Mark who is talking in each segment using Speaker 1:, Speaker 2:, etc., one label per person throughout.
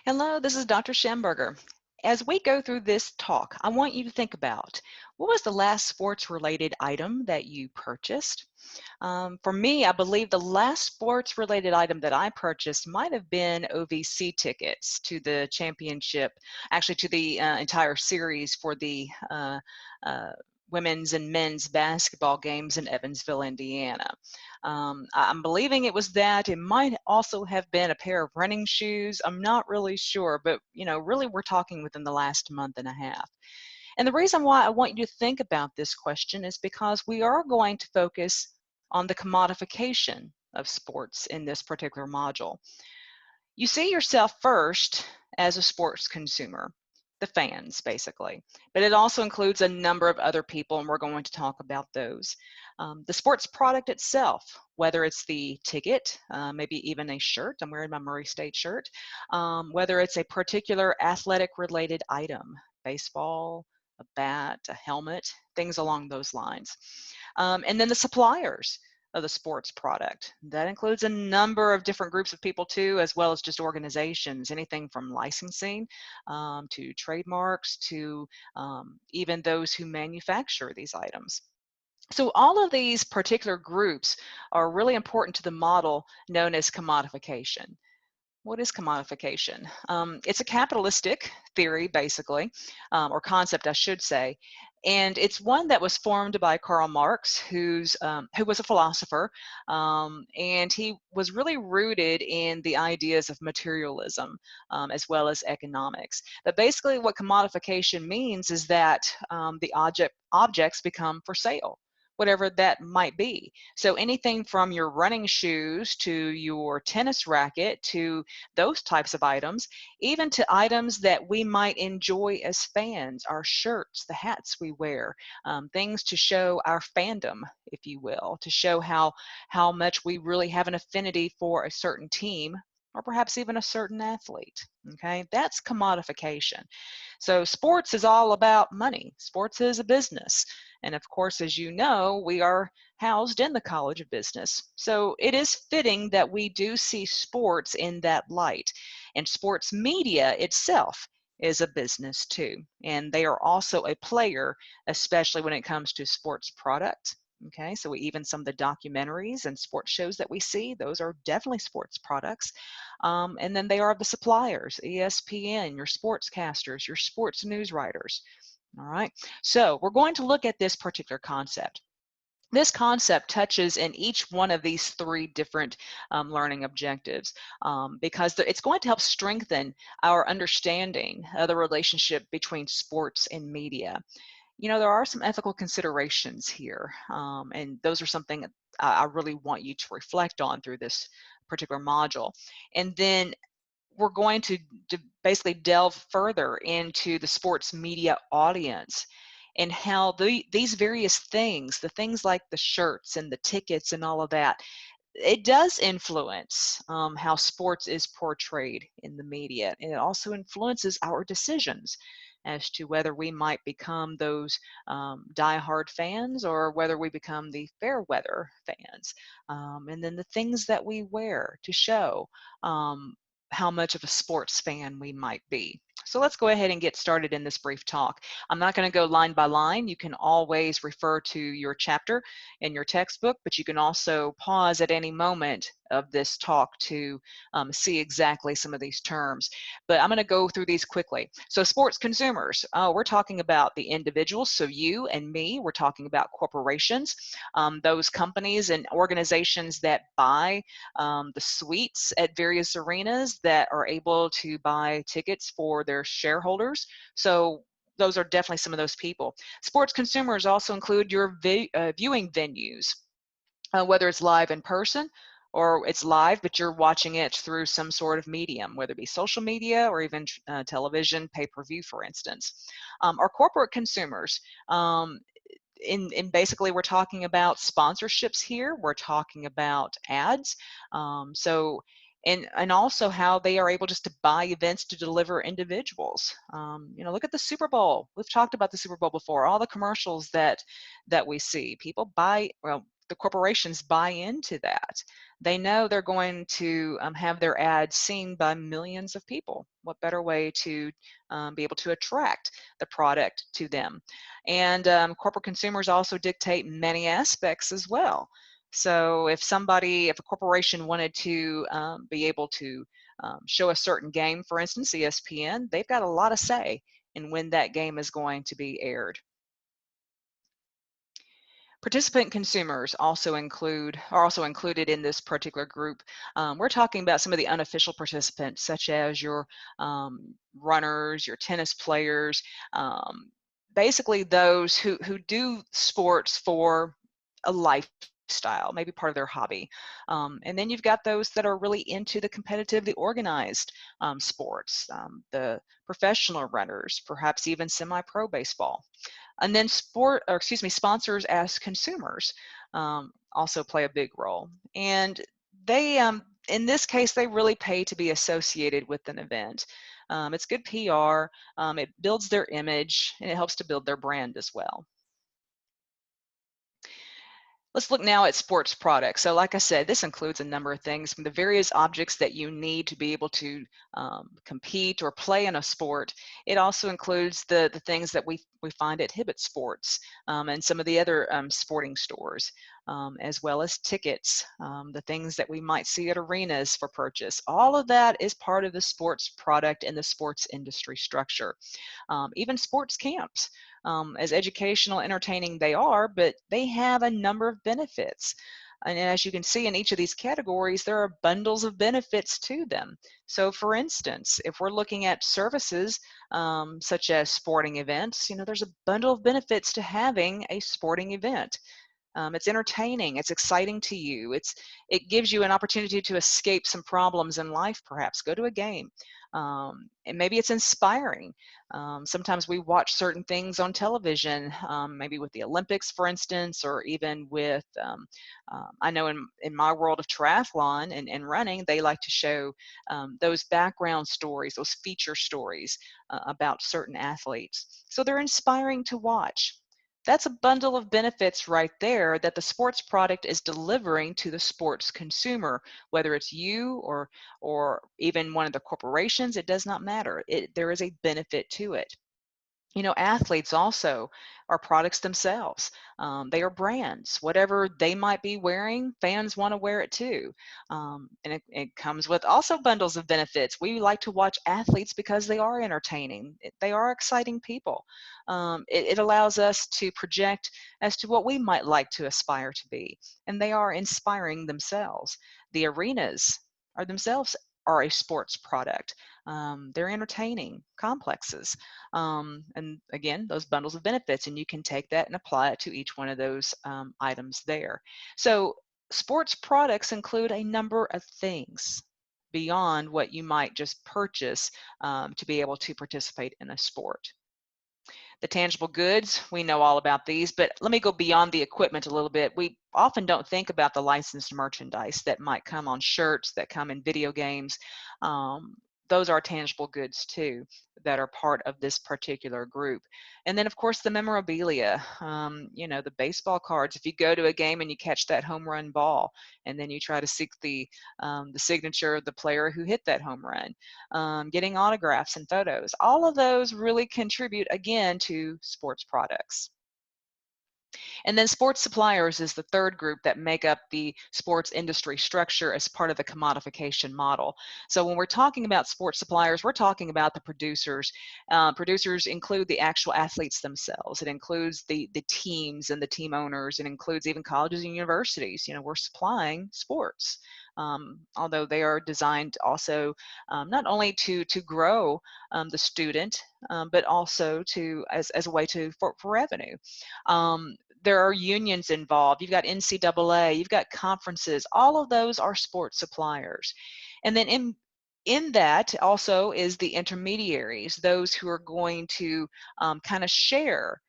Speaker 1: Hello, this is Dr. Schamberger. As we go through this talk, I want you to think about what was the last sports-related item that you purchased? For me, I believe the last sports-related item that I purchased might have been OVC tickets to the championship, actually to the entire series for the uh, women's and men's basketball games in Evansville, Indiana. I'm believing it was that. It might also have been a pair of running shoes. I'm not really sure, but really we're talking within the last month and a half. And the reason why I want you to think about this question is because we are going to focus on the commodification of sports in this particular module. You see yourself first as a sports consumer, the fans basically, but it also includes a number of other people, and we're going to talk about those. The sports product itself, whether it's the ticket, maybe even a shirt, I'm wearing my Murray State shirt, whether it's a particular athletic related item, baseball, a bat, a helmet, things along those lines. And then the suppliers of the sports product. That includes a number of different groups of people too, as well as just organizations, anything from licensing to trademarks to even those who manufacture these items. So all of these particular groups are really important to the model known as commodification. What is commodification? It's a capitalistic theory, basically, or concept, I should say, and it's one that was formed by Karl Marx, who was a philosopher, and he was really rooted in the ideas of materialism as well as economics. But basically, what commodification means is that the objects become for sale, whatever that might be. So anything from your running shoes to your tennis racket to those types of items, even to items that we might enjoy as fans, our shirts, the hats we wear, things to show our fandom, if you will, to show how much we really have an affinity for a certain team or perhaps even a certain athlete. Okay, that's commodification. So sports is all about money. Sports is a business. And of course, as you know, we are housed in the College of Business. So it is fitting that we do see sports in that light. And sports media itself is a business too. And they are also a player, especially when it comes to sports product. Okay, so even some of the documentaries and sports shows that we see, those are definitely sports products. And then they are the suppliers, ESPN, your sportscasters, your sports news writers. All right, so we're going to look at this particular concept. This concept touches in each one of these three different learning objectives because it's going to help strengthen our understanding of the relationship between sports and media. There are some ethical considerations here, and those are something I really want you to reflect on through this particular module. And then we're going to basically delve further into the sports media audience and how these various things, the things like the shirts and the tickets and all of that, it does influence how sports is portrayed in the media. And it also influences our decisions as to whether we might become those diehard fans or whether we become the fair weather fans. And then the things that we wear to show how much of a sports fan we might be. So let's go ahead and get started in this brief talk. I'm not going to go line by line. You can always refer to your chapter in your textbook, but you can also pause at any moment of this talk to see exactly some of these terms. But I'm going to go through these quickly. So sports consumers, we're talking about the individuals, so you and me. We're talking about corporations, those companies and organizations that buy the suites at various arenas that are able to buy tickets for their shareholders. So those are definitely some of those people. Sports consumers also include your viewing venues, whether it's live in person or it's live, but you're watching it through some sort of medium, whether it be social media or even television, pay-per-view, for instance. Our corporate consumers, in basically we're talking about sponsorships here. We're talking about ads. And also how they are able just to buy events to deliver individuals. Look at the Super Bowl. We've talked about the Super Bowl before. All the commercials that we see, people buy. Well, the corporations buy into that. They know they're going to have their ads seen by millions of people. What better way to be able to attract the product to them? And corporate consumers also dictate many aspects as well. So if a corporation wanted to be able to show a certain game, for instance, ESPN, they've got a lot of say in when that game is going to be aired. Participant consumers are also included in this particular group. We're talking about some of the unofficial participants, such as your runners, your tennis players, basically those who do sports for a lifestyle, maybe part of their hobby. And then you've got those that are really into the competitively organized sports, the professional runners, perhaps even semi-pro baseball. And then sponsors as consumers also play a big role. And they, in this case, they really pay to be associated with an event. It's good PR, it builds their image, and it helps to build their brand as well. Let's look now at sports products. So like I said, this includes a number of things, from the various objects that you need to be able to compete or play in a sport. It also includes the things that we find at Hibbett Sports and some of the other sporting stores, as well as tickets, the things that we might see at arenas for purchase. All of that is part of the sports product and the sports industry structure. Even sports camps. As educational, entertaining they are, but they have a number of benefits. And as you can see in each of these categories, there are bundles of benefits to them. So for instance, if we're looking at services such as sporting events, there's a bundle of benefits to having a sporting event. It's entertaining, it's exciting to you, it gives you an opportunity to escape some problems in life, perhaps go to a game. And maybe it's inspiring. Sometimes we watch certain things on television, maybe with the Olympics, for instance, or even with, I know in my world of triathlon and running, they like to show those background stories, those feature stories about certain athletes. So they're inspiring to watch. That's a bundle of benefits right there that the sports product is delivering to the sports consumer, whether it's you or even one of the corporations. It does not matter. There is a benefit to it. Athletes also are products themselves. They are brands. Whatever they might be wearing, fans want to wear it too. And it comes with also bundles of benefits. We like to watch athletes because they are entertaining. They are exciting people. It allows us to project as to what we might like to aspire to be. And they are inspiring themselves. The arenas are a sports product. They're entertaining complexes. And again, those bundles of benefits, and you can take that and apply it to each one of those items there. So sports products include a number of things beyond what you might just purchase to be able to participate in a sport. The tangible goods, we know all about these, but let me go beyond the equipment a little bit. We often don't think about the licensed merchandise that might come on shirts, that come in video games. Those are tangible goods too that are part of this particular group. And then of course the memorabilia, the baseball cards. If you go to a game and you catch that home run ball and then you try to seek the signature of the player who hit that home run, getting autographs and photos, all of those really contribute again to sports products. And then sports suppliers is the third group that make up the sports industry structure as part of the commodification model. So when we're talking about sports suppliers, we're talking about the producers. Producers include the actual athletes themselves. It includes the teams and the team owners. It includes even colleges and universities. We're supplying sports. Although they are designed also not only to grow the student, but also as a way for revenue. There are unions involved. You've got NCAA, you've got conferences. All of those are sports suppliers. And then in that also is the intermediaries, those who are going to kind of share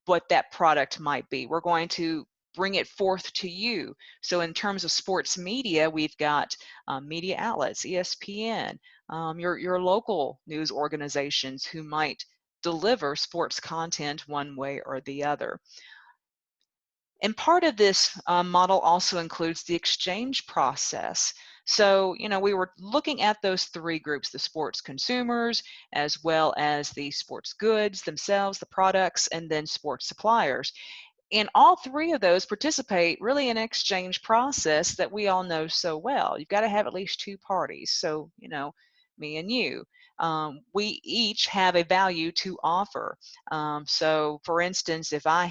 Speaker 1: what that product might be. We're going to bring it forth to you. So in terms of sports media, we've got media outlets, ESPN, your local news organizations who might deliver sports content one way or the other. And part of this model also includes the exchange process. So, we were looking at those three groups, the sports consumers, as well as the sports goods themselves, the products, and then sports suppliers. And all three of those participate really in an exchange process that we all know so well. You've got to have at least two parties. So, me and you, we each have a value to offer. So for instance, if I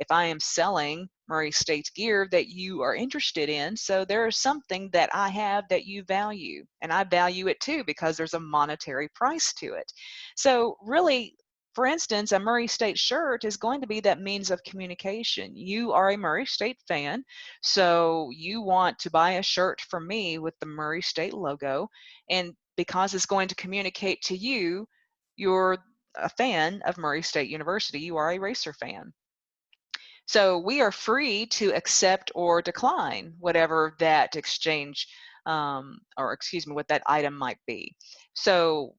Speaker 1: am selling Murray State's gear that you are interested in, so there is something that I have that you value, and I value it too because there's a monetary price to it. So really, for instance, a Murray State shirt is going to be that means of communication. You are a Murray State fan, so you want to buy a shirt from me with the Murray State logo, and because it's going to communicate to you, you're a fan of Murray State University, you are a Racer fan. So we are free to accept or decline whatever that exchange, or excuse me, what that item might be. So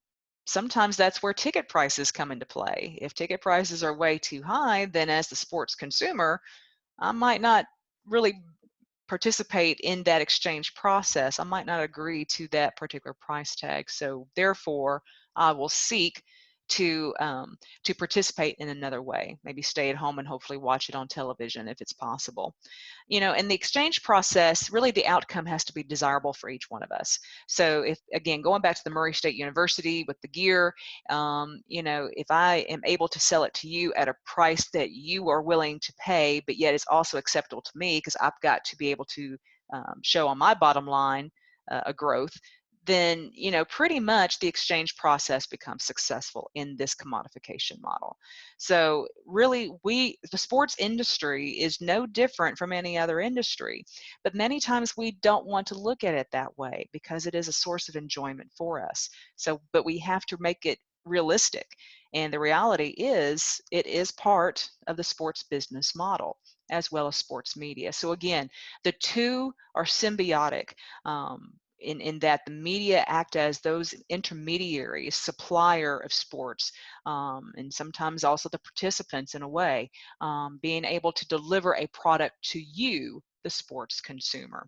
Speaker 1: sometimes that's where ticket prices come into play. If ticket prices are way too high, then as the sports consumer, I might not really participate in that exchange process. I might not agree to that particular price tag. So therefore, I will seek to participate in another way. Maybe stay at home and hopefully watch it on television if it's possible. In the exchange process, really the outcome has to be desirable for each one of us. So if, again, going back to the Murray State University with the gear, if I am able to sell it to you at a price that you are willing to pay, but yet it's also acceptable to me because I've got to be able to show on my bottom line a growth, then pretty much the exchange process becomes successful in this commodification model. So really, the sports industry is no different from any other industry, but many times we don't want to look at it that way because it is a source of enjoyment for us. So, but we have to make it realistic. And the reality is, it is part of the sports business model as well as sports media. So again, the two are symbiotic. In that the media act as those intermediaries, supplier of sports, and sometimes also the participants in a way, being able to deliver a product to you, the sports consumer.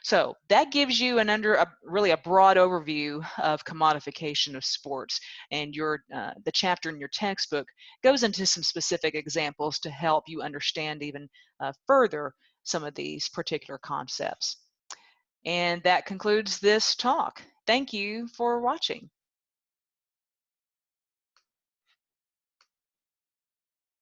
Speaker 1: So that gives you really a broad overview of commodification of sports, and the chapter in your textbook goes into some specific examples to help you understand even further some of these particular concepts. And that concludes this talk. Thank you for watching.